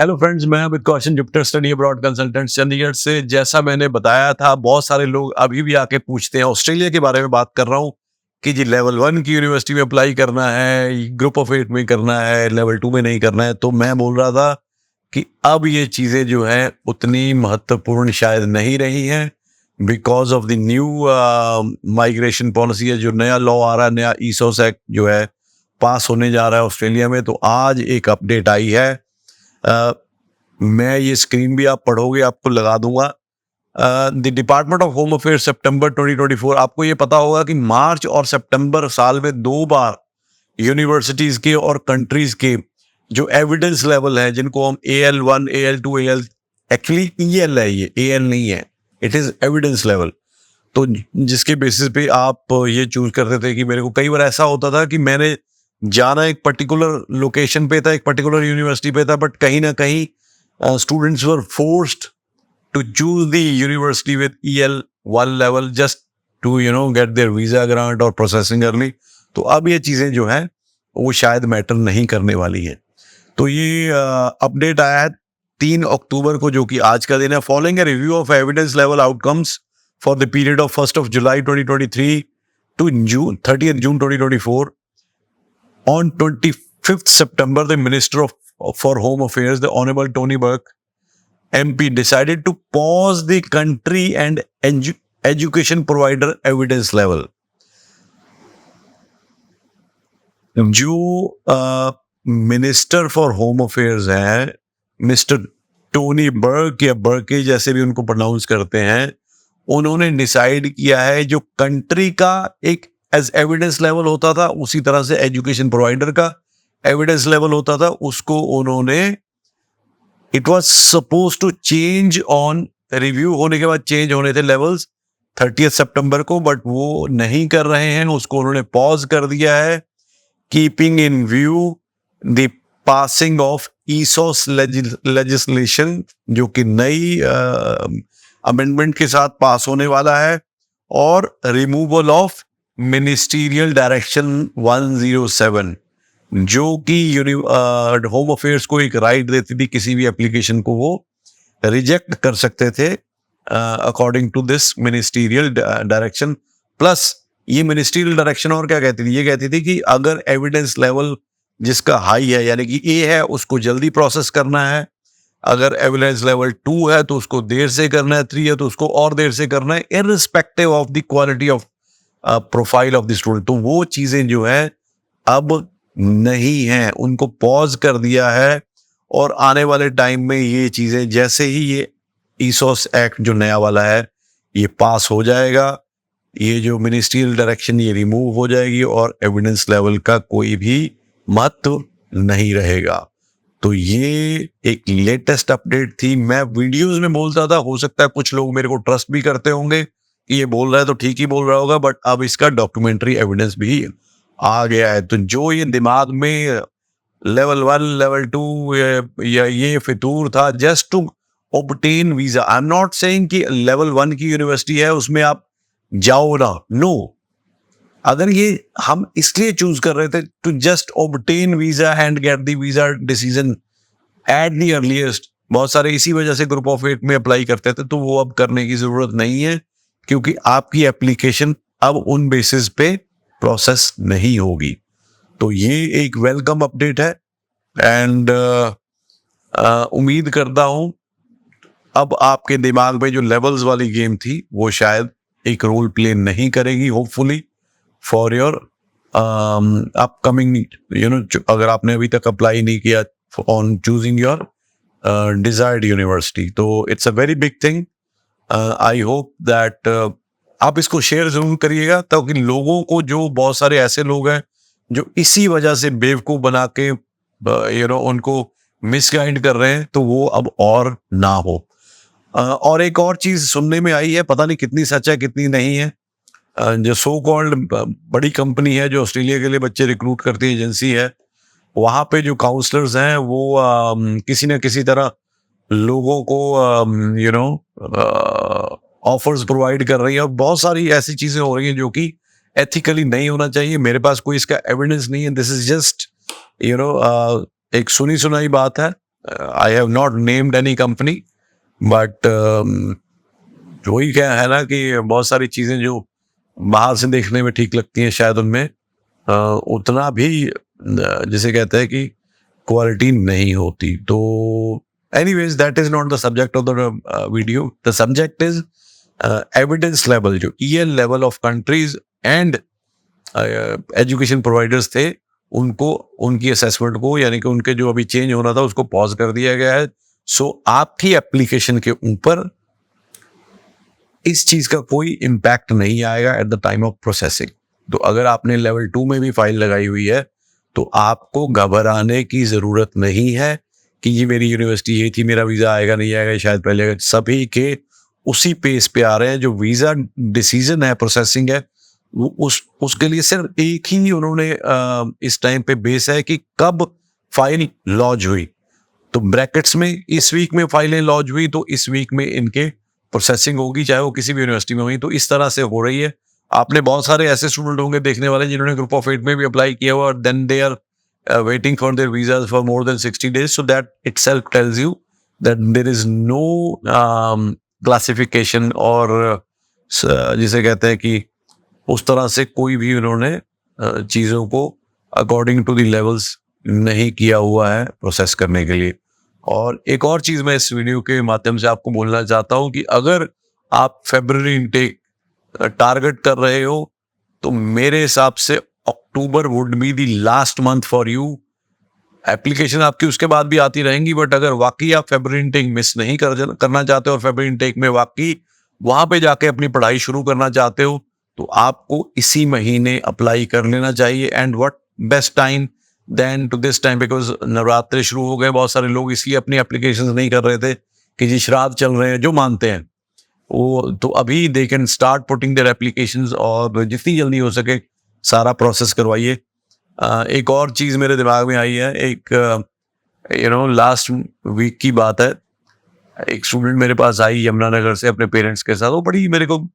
Hello friends, मैं Amit Kaushan, Jupiter study abroad consultant Chandigarh से। जैसा मैंने बताया था, बहुत सारे लोग अभी भी आके पूछते हैं। ऑस्ट्रेलिया के बारे में बात कर रहा हूँ कि जी लेवल 1 की यूनिवर्सिटी में अप्लाई करना है, ग्रुप ऑफ 8 में करना है, लेवल 2 में नहीं करना है। तो मैं बोल रहा था कि अब ये चीज़ें जो हैं उतनी महत्वपूर्ण शायद नहीं रही हैं, because of the new migration policy है। जो नया लॉ आ रहा है, नया ईसोस एक्ट जो है पास होने जा रहा है ऑस्ट्रेलिया में। तो आज एक अपडेट आई है। मैं ये स्क्रीन भी आप पढ़ोगे, आपको लगा दूंगा। The department of home affairs सितंबर 2024। आपको ये पता होगा कि मार्च और सितंबर साल में 2 बार यूनिवर्सिटीज के और कंट्रीज के जो एविडेंस लेवल है, जिनको हम AL1, AL2, एक्चुअली EL है, ये AL नहीं है, इट इज एविडेंस लेवल। तो जिसके बेसिस पे आप ये चूज करते थे कि मेरे को कई बार ऐसा होता था कि मैंने जाना एक पर्टिकुलर लोकेशन पे था, एक पर्टिकुलर यूनिवर्सिटी पे था, बट कहीं ना कहीं students were forced to choose the university with EL1 level just to get there visa grant और प्रोसेसिंग अर्ली। तो अब ये चीजें जो हैं वो शायद मैटर नहीं करने वाली हैं। तो ये अपडेट आया है 3 अक्टूबर को, जो कि आज का दिन है। Following a review of evidence level outcomes for the period of 1st of July 2023 to 30th June 2024. On 25th September, the Minister for Home Affairs, the Honorable Tony Burke, MP, decided to pause the country and education provider evidence level. जो minister for home affairs हैं, mister Tony Barq या Burke जैसे भी उनको pronounce करते हैं, उन्होंने decide किया है जो कंट्री का एक एज एविडेंस लेवल होता था, उसी तरह से एजुकेशन प्रोवाइडर का एविडेंस लेवल होता था, उसको उन्होंने it was suppose to change on review होने के बाद चेंज होने थे लेवल्स 30 सितंबर को, बट वो नहीं कर रहे हैं। उसको उन्होंने पॉज कर दिया है, keeping in view the passing of Issus legislation, जो कि नई अमेंडमेंट के साथ पास होने वाला है, और रिमूवल ऑफ मिनिस्टीरियल डायरेक्शन 107, जो कि होम अफेयर्स को एक राइट देती थी किसी भी एप्लीकेशन को वो रिजेक्ट कर सकते थे according to this ministerial direction. Plus ये मिनिस्ट्रियल डायरेक्शन और क्या कहती थी, ये कहती थी कि अगर एविडेंस लेवल जिसका हाई है, यानी कि A है, उसको जल्दी प्रोसेस करना है। अगर एविडेंस लेवल 2 है तो उसको देर से करना है, 3 है तो उसको और देर से करना है, irrespective of the quality of profile of the student. तो वो चीजें जो है अब नहीं हैं, उनको पॉज कर दिया है। और आने वाले टाइम में ये चीजें, जैसे ही ये ईसोस एक्ट जो नया वाला है ये पास हो जाएगा, ये जो मिनिस्ट्रियल डायरेक्शन ये रिमूव हो जाएगी और एविडेंस लेवल का कोई भी महत्व नहीं रहेगा। तो ये एक लेटेस्ट अपडेट थी। मैं वीडियोस में बोलता था, हो सकता है कुछ लोग मेरे को ट्रस्ट भी करते होंगे कि ये बोल रहा है तो ठीक ही बोल रहा होगा, बट अब इसका डॉक्यूमेंट्री एविडेंस भी आ गया है। तो जो ये दिमाग में लेवल 1, लेवल 2 या ये फितूर था just to obtain visa, I am not saying कि लेवल 1 की यूनिवर्सिटी है उसमें आप जाओ ना, नो। अगर ये हम इसलिए चूज कर रहे थे to just obtain visa and get the visa decision at the earliest, बहुत सारे इसी वजह से ग्रुप ऑफ 8 में अप्लाई करते थे, तो वो अब करने की जरूरत नहीं है, क्योंकि आपकी एप्लीकेशन अब उन बेसिस पे प्रोसेस नहीं होगी। तो ये एक वेलकम अपडेट है एंड उम्मीद करता हूं अब आपके दिमाग में जो लेवल्स वाली गेम थी वो शायद एक रोल प्ले नहीं करेगी, होपफुली फॉर योर अपकमिंग, अगर आपने अभी तक अप्लाई नहीं किया on choosing your desired university, तो it's a very big thing. I hope that आप इसको शेयर जरूर करिएगा, ताकि लोगों को, जो बहुत सारे ऐसे लोग हैं जो इसी वजह से बेवकूफ बना के उनको मिसगाइड कर रहे हैं, तो वो अब और ना हो। और एक और चीज सुनने में आई है, पता नहीं कितनी सच है कितनी नहीं है, जो सो कॉल्ड बड़ी कंपनी है जो ऑस्ट्रेलिया के लिए बच्चे रिक्रूट करती है, एजेंसी है, वहाँ पे जो काउंसलर्स हैं वो किसी न किसी तरह लोगों को ऑफर्स प्रोवाइड कर रही है, और बहुत सारी ऐसी चीजें हो रही हैं जो कि एथिकली नहीं होना चाहिए। मेरे पास कोई इसका एविडेंस नहीं है, दिस इज जस्ट एक सुनी सुनाई बात है, I have not named any company, but वही क्या है ना कि बहुत सारी चीजें जो बाहर से देखने में ठीक लगती हैं शायद उनमें उतना भी जिसे कहते हैं कि क्वालिटी नहीं होती। तो anyways that is not the subject of the video. The subject is evidence level, जो EL level of countries and education providers थे उनको, उनकी असेसमेंट को, यानी कि उनके जो अभी चेंज होना था उसको पॉज कर दिया गया है। सो आपकी एप्लीकेशन के ऊपर इस चीज का कोई इम्पैक्ट नहीं आएगा at the time of processing. तो अगर आपने लेवल 2 में भी फाइल लगाई हुई है तो आपको घबराने की जरूरत नहीं है कि ये मेरी यूनिवर्सिटी ये थी, मेरा वीजा आएगा नहीं आएगा, शायद पहले आएगा। सभी के उसी पेस पे आ रहे हैं। जो वीजा डिसीजन है, प्रोसेसिंग है, वो उसके लिए सिर्फ एक ही उन्होंने इस टाइम पे बेस है कि कब फाइल लॉन्च हुई। तो ब्रैकेट्स में इस वीक में फाइलें लॉन्च हुई तो इस वीक में इनके प्रोसेसिंग होगी, चाहे वो किसी भी यूनिवर्सिटी में हुई। तो इस तरह से हो रही है। आपने बहुत सारे ऐसे स्टूडेंट होंगे देखने वाले जिन्होंने ग्रुप ऑफ 8 में भी अप्लाई किया हुआ और then they are waiting for their visas for more than 60 days. So that itself tells you that there is no classification और जिसे कहते हैं कि उस तरह से कोई भी उन्होंने चीज़ों को अकॉर्डिंग टू द लेवल्स नहीं किया हुआ है प्रोसेस करने के लिए। और एक और चीज़ मैं इस वीडियो के माध्यम से आपको बोलना चाहता हूँ कि अगर आप फरवरी इनटेक टारगेट कर रहे हो तो मेरे हिसाब से October would be the last month for you. Application आपकी उसके बाद भी आती रहेंगी, बट अगर वाकई आप फरवरी इनटेक मिस नहीं करना चाहते और फरवरी इनटेक में वाकई वहां पे जाके अपनी पढ़ाई शुरू करना चाहते हो तो आपको इसी महीने अप्लाई कर लेना चाहिए। And what best time then to this time, because Navratri शुरू हो गए, बहुत सारे लोग इसलिए अपनी एप्लीकेशन नहीं कर रहे थे कि जी श्राद्ध चल रहे हैं, जो मानते हैं वो। तो अभी they can start putting their applications और जितनी जल्दी हो सके सारा प्रोसेस करवाइए। एक और चीज़ मेरे दिमाग में आई है, एक लास्ट वीक की बात है, एक स्टूडेंट मेरे पास आई यमुनानगर से अपने पेरेंट्स के साथ। वो बड़ी मेरे को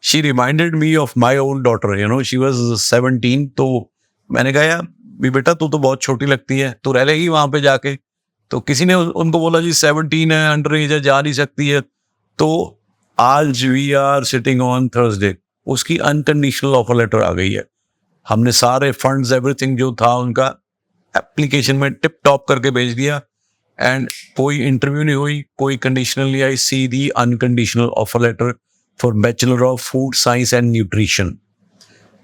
she reminded me of my own daughter, she was 17। तो मैंने कहा यार बेटा तू तो बहुत छोटी लगती है, तू रह लेगी वहाँ पे जाके? तो किसी ने उनको बोला जी 17 है, अंडर एज है, जा नहीं सकती है। तो आज we are sitting on Thursday, उसकी अनकंडीशनल ऑफर लेटर आ गई है। हमने सारे फंड्स एवरीथिंग जो था उनका एप्लीकेशन में टिप टॉप करके भेज दिया एंड कोई इंटरव्यू नहीं हुई, कोई कंडीशनल नहीं आई। सीधी unconditional offer letter for bachelor of food science and nutrition.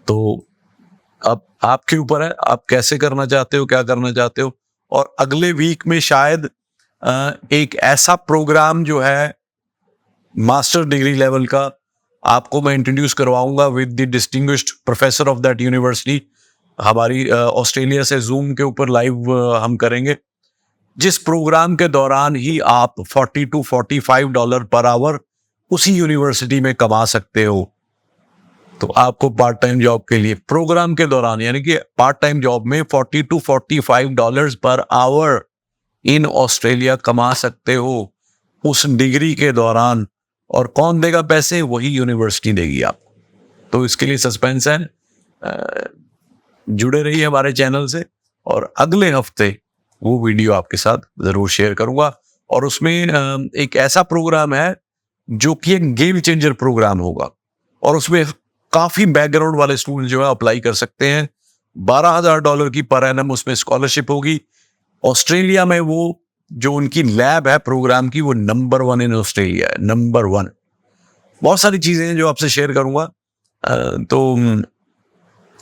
तो अब आपके ऊपर है, आप कैसे करना चाहते हो, क्या करना चाहते हो। और अगले वीक में शायद एक ऐसा प्रोग्राम जो है मास्टर डिग्री लेवल का आपको मैं इंट्रोड्यूस करवाऊंगा with the distinguished professor of that university. हमारी ऑस्ट्रेलिया से जूम के ऊपर लाइव हम करेंगे, जिस प्रोग्राम के दौरान ही आप $40 to $45 पर आवर उसी यूनिवर्सिटी में कमा सकते हो। तो आपको पार्ट टाइम जॉब के लिए प्रोग्राम के दौरान, यानी कि पार्ट टाइम जॉब में $40 to $45 per hour in Australia कमा सकते हो उस डिग्री के दौरान। और कौन देगा पैसे? वही यूनिवर्सिटी देगी आपको। तो इसके लिए सस्पेंस है, जुड़े रहिए हमारे चैनल से और अगले हफ्ते वो वीडियो आपके साथ जरूर शेयर करूंगा। और उसमें एक ऐसा प्रोग्राम है जो कि एक गेम चेंजर प्रोग्राम होगा और उसमें काफी बैकग्राउंड वाले स्टूडेंट जो है अप्लाई कर सकते हैं। $12,000 की पर एनम उसमें स्कॉलरशिप होगी। ऑस्ट्रेलिया में वो जो उनकी लैब है प्रोग्राम की, वो नंबर 1 इन ऑस्ट्रेलिया है, नंबर 1। बहुत सारी चीजें हैं जो आपसे शेयर करूंगा। तो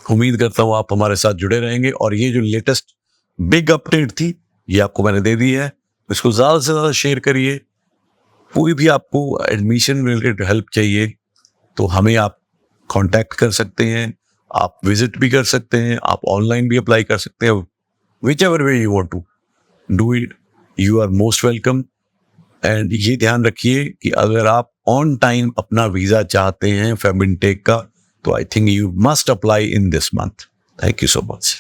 उम्मीद करता हूं आप हमारे साथ जुड़े रहेंगे। और ये जो लेटेस्ट बिग अपडेट थी ये आपको मैंने दे दी है, इसको ज्यादा से ज्यादा शेयर करिए। कोई भी आपको एडमिशन रिलेटेड हेल्प चाहिए तो हमें आप कांटेक्ट कर सकते हैं, आप विजिट भी कर सकते हैं, आप ऑनलाइन भी अप्लाई कर सकते हैं। whichever way you want to do it, you are most welcome। And ये ध्यान रखिए कि अगर आप ऑन टाइम अपना वीजा चाहते हैं फेब इनटेक का, तो I think you must apply in this month. Thank you so much.